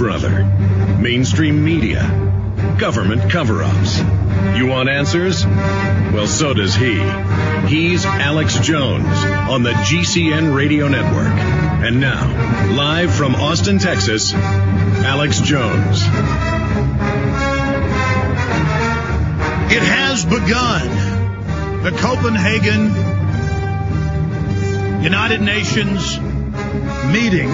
brother. Mainstream media. Government cover-ups. You want answers? Well, so does he. He's Alex Jones on the GCN Radio Network. And now, live from Austin, Texas, Alex Jones. It has begun. The Copenhagen United Nations meeting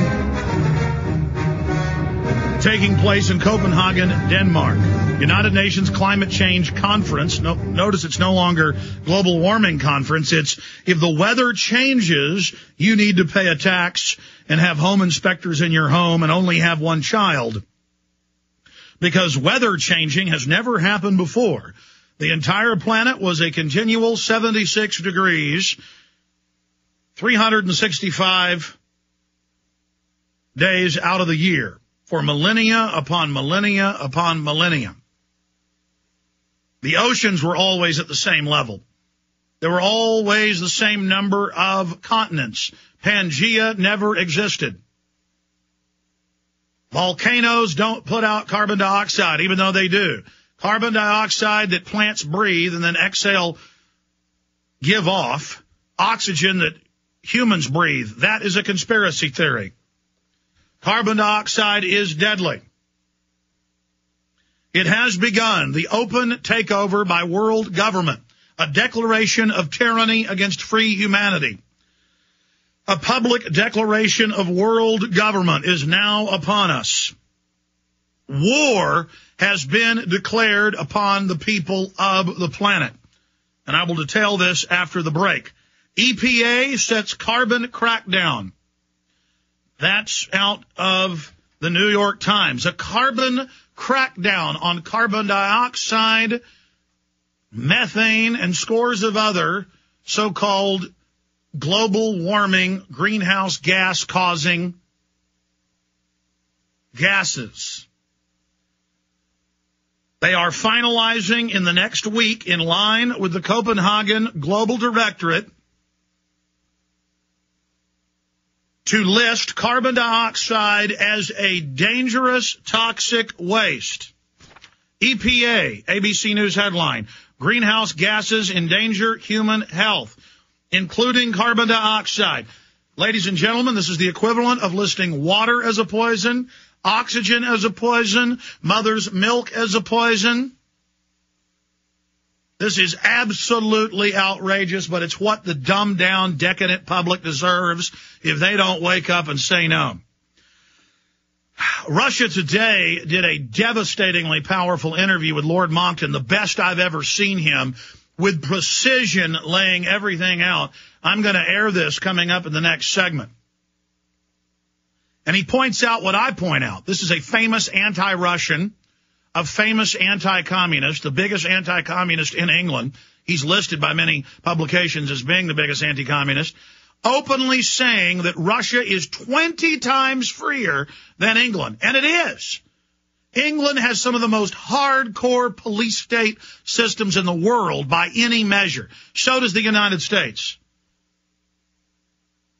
taking place in Copenhagen, Denmark. United Nations Climate Change Conference. Notice it's no longer global warming conference. It's if the weather changes, you need to pay a tax and have home inspectors in your home and only have one child. Because weather changing has never happened before. The entire planet was a continual 76 degrees, 365 days out of the year for millennia upon millennia upon millennia. The oceans were always at the same level. There were always the same number of continents. Pangea never existed. Volcanoes don't put out carbon dioxide, even though they do. Carbon dioxide that plants breathe and then exhale, give off. Oxygen that humans breathe. That is a conspiracy theory. Carbon dioxide is deadly. It has begun the open takeover by world government, a declaration of tyranny against free humanity. A public declaration of world government is now upon us. War has been declared upon the people of the planet. And I will detail this after the break. EPA sets carbon crackdown. That's out of the New York Times. A carbon crackdown on carbon dioxide, methane, and scores of other so-called global warming, greenhouse gas causing gases. They are finalizing in the next week, in line with the Copenhagen Global Directorate, to list carbon dioxide as a dangerous, toxic waste. EPA, ABC News headline, greenhouse gases endanger human health, including carbon dioxide. Ladies and gentlemen, this is the equivalent of listing water as a poison, oxygen as a poison, mother's milk as a poison. This is absolutely outrageous, but it's what the dumbed-down, decadent public deserves if they don't wake up and say no. Russia Today did a devastatingly powerful interview with Lord Monckton, the best I've ever seen him, with precision laying everything out. I'm going to air this coming up in the next segment. And he points out what I point out. This is a famous anti-Russian, a famous anti-communist, the biggest anti-communist in England. He's listed by many publications as being the biggest anti-communist, openly saying that Russia is 20 times freer than England. And it is. England has some of the most hardcore police state systems in the world by any measure. So does the United States.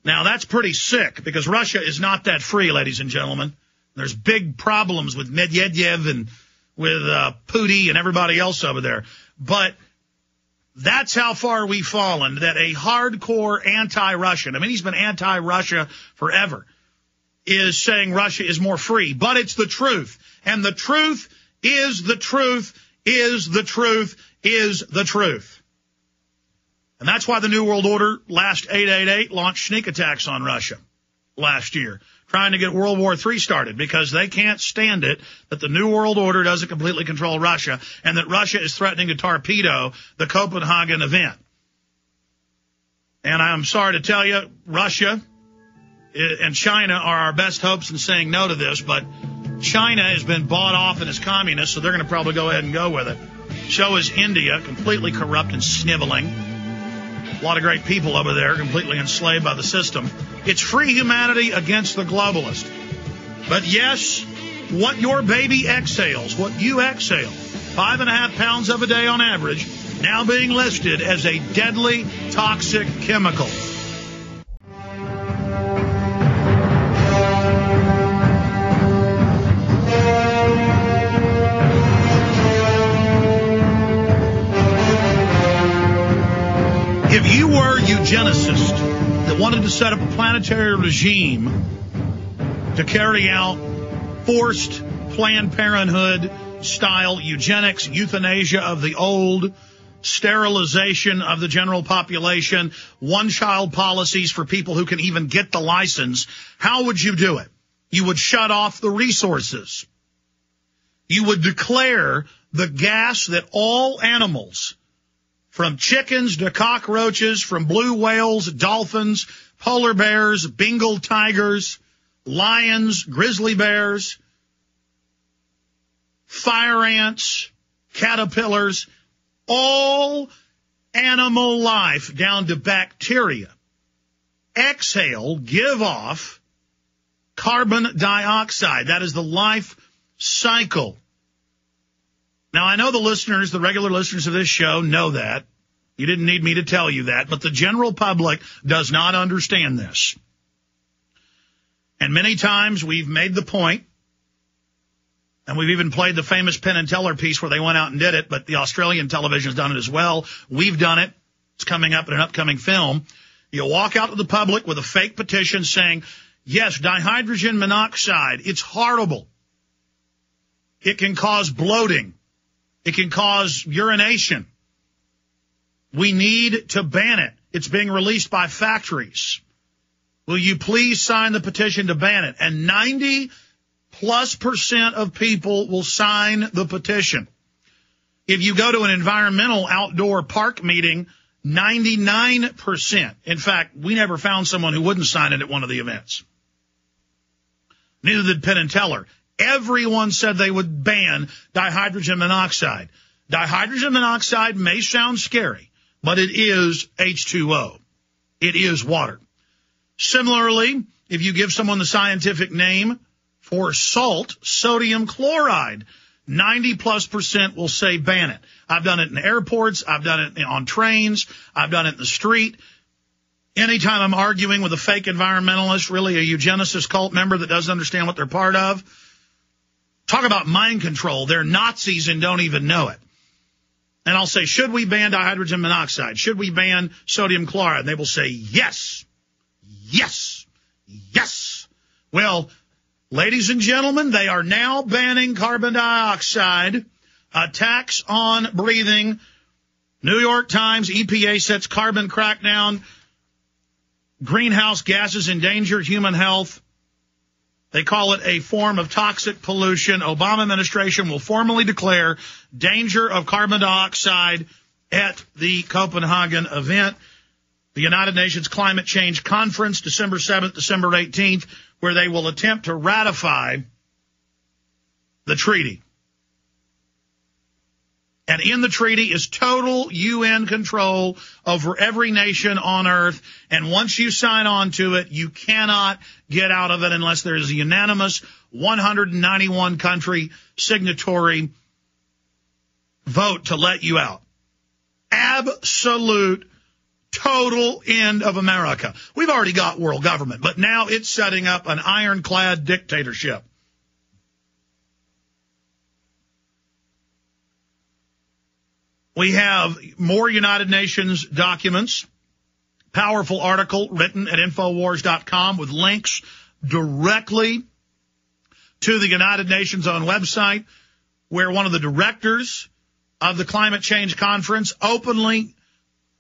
Now, that's pretty sick because Russia is not that free, ladies and gentlemen. There's big problems with Medvedev and with Putin and everybody else over there. But that's how far we've fallen, that a hardcore anti-Russian, I mean, he's been anti-Russia forever, is saying Russia is more free. But it's the truth. And the truth is the truth is the truth is the truth. And that's why the New World Order, last 888, launched sneak attacks on Russia last year, trying to get World War III started, because they can't stand it that the New World Order doesn't completely control Russia and that Russia is threatening to torpedo the Copenhagen event. And I'm sorry to tell you, Russia and China are our best hopes in saying no to this, but China has been bought off and is communist, so they're going to probably go ahead and go with it. So is India, completely corrupt and sniveling. A lot of great people over there, completely enslaved by the system. It's free humanity against the globalist. But yes, what your baby exhales, what you exhale, 5.5 pounds of a day on average, now being listed as a deadly, toxic chemical. If you were a eugenicist that wanted to set up a planetary regime to carry out forced Planned Parenthood style eugenics, euthanasia of the old, sterilization of the general population, one-child policies for people who can even get the license, how would you do it? You would shut off the resources. You would declare the gas that all animals, from chickens to cockroaches, from blue whales, dolphins, polar bears, Bengal tigers, lions, grizzly bears, fire ants, caterpillars, all animal life down to bacteria exhale, give off carbon dioxide. That is the life cycle. Now, I know the listeners, the regular listeners of this show know that. You didn't need me to tell you that, but the general public does not understand this. And many times we've made the point, and we've even played the famous Penn and Teller piece where they went out and did it, but the Australian television has done it as well. We've done it. It's coming up in an upcoming film. You walk out to the public with a fake petition saying, yes, dihydrogen monoxide, it's horrible. It can cause bloating. It can cause urination. We need to ban it. It's being released by factories. Will you please sign the petition to ban it? And 90+% of people will sign the petition. If you go to an environmental outdoor park meeting, 99%. In fact, we never found someone who wouldn't sign it at one of the events. Neither did Penn and Teller. Everyone said they would ban dihydrogen monoxide. Dihydrogen monoxide may sound scary, but it is H2O. It is water. Similarly, if you give someone the scientific name for salt, sodium chloride, 90+% will say ban it. I've done it in airports. I've done it on trains. I've done it in the street. Anytime I'm arguing with a fake environmentalist, really a eugenicist cult member that doesn't understand what they're part of, talk about mind control. They're Nazis and don't even know it. And I'll say, should we ban dihydrogen monoxide? Should we ban sodium chloride? And they will say, yes, yes, yes. Well, ladies and gentlemen, they are now banning carbon dioxide, a tax on breathing. New York Times, EPA sets carbon crackdown. Greenhouse gases endanger human health. They call it a form of toxic pollution. Obama administration will formally declare danger of carbon dioxide at the Copenhagen event. The United Nations Climate Change Conference, December 7th, December 18th, where they will attempt to ratify the treaty. And in the treaty is total UN control over every nation on earth. And once you sign on to it, you cannot get out of it unless there is a unanimous 191 country signatory vote to let you out. Absolute, total end of America. We've already got world government, but now it's setting up an ironclad dictatorship. We have more United Nations documents, powerful article written at Infowars.com with links directly to the United Nations own website, where one of the directors of the Climate Change Conference openly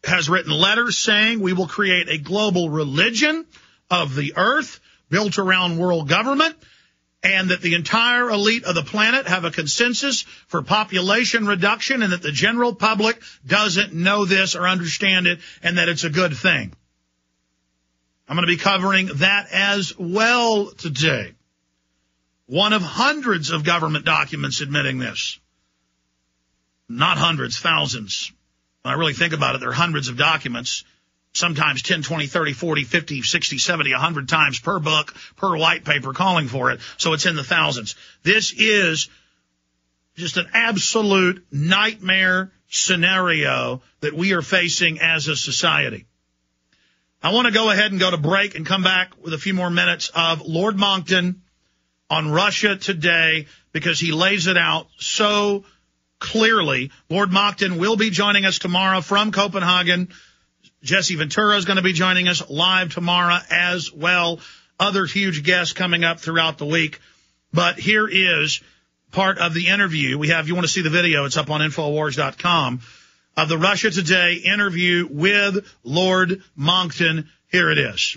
has written letters saying we will create a global religion of the earth built around world government, and that the entire elite of the planet have a consensus for population reduction, and that the general public doesn't know this or understand it, and that it's a good thing. I'm going to be covering that as well today. One of hundreds of government documents admitting this. Not hundreds, thousands. When I really think about it, there are hundreds of documents, sometimes 10, 20, 30, 40, 50, 60, 70, 100 times per book, per white paper calling for it. So it's in the thousands. This is just an absolute nightmare scenario that we are facing as a society. I want to go ahead and go to break and come back with a few more minutes of Lord Monckton on Russia Today, because he lays it out so clearly. Lord Monckton will be joining us tomorrow from Copenhagen. Jesse Ventura is going to be joining us live tomorrow as well. Other huge guests coming up throughout the week. But here is part of the interview we have. If you want to see the video, it's up on Infowars.com, of the Russia Today interview with Lord Monckton. Here it is.